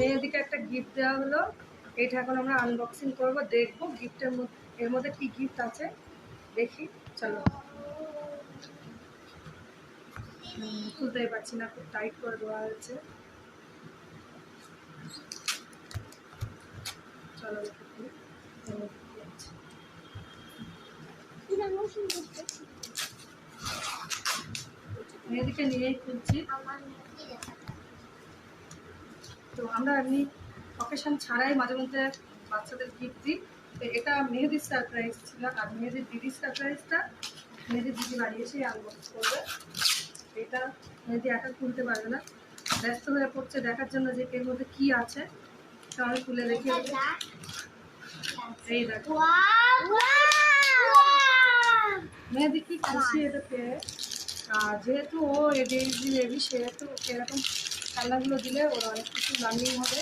মেহেদিকে একটা গিফট দেওয়া হলো, এটা এখন আমরা আনবক্সিং করব, দেখবো গিফটের মধ্যে এর মধ্যে কি গিফট আছে দেখি। চলো, খুলতেই পারছি না, খুব টাইট করে দেওয়া হয়েছে। চলো মেহেদিকে নিয়েই খুলছি। তো আমরা এমনি অকেশন ছাড়াই মাঝে মধ্যে বাচ্চাদের গিফট দিই। তো এটা মেহেদির সারপ্রাইজ ছিল, আর মেহেদির দিদির সারপ্রাইজটা মেহেদির দিদি বাড়ি এসে আনবক্স করবে। এটা মেহেদি একা খুলতে পারবে না, ব্যস্ত হয়ে পড়ছে দেখার জন্য যে এর মধ্যে কি আছে। তো আমি খুলে দেখি। এই দেখো মেহেদি কি খুশি এটা পেয়ে। আর যেহেতু ও এডি সেহেতু এরকম খেলনাগুলো দিলে ওর অনেক কিছু লার্নিং হবে।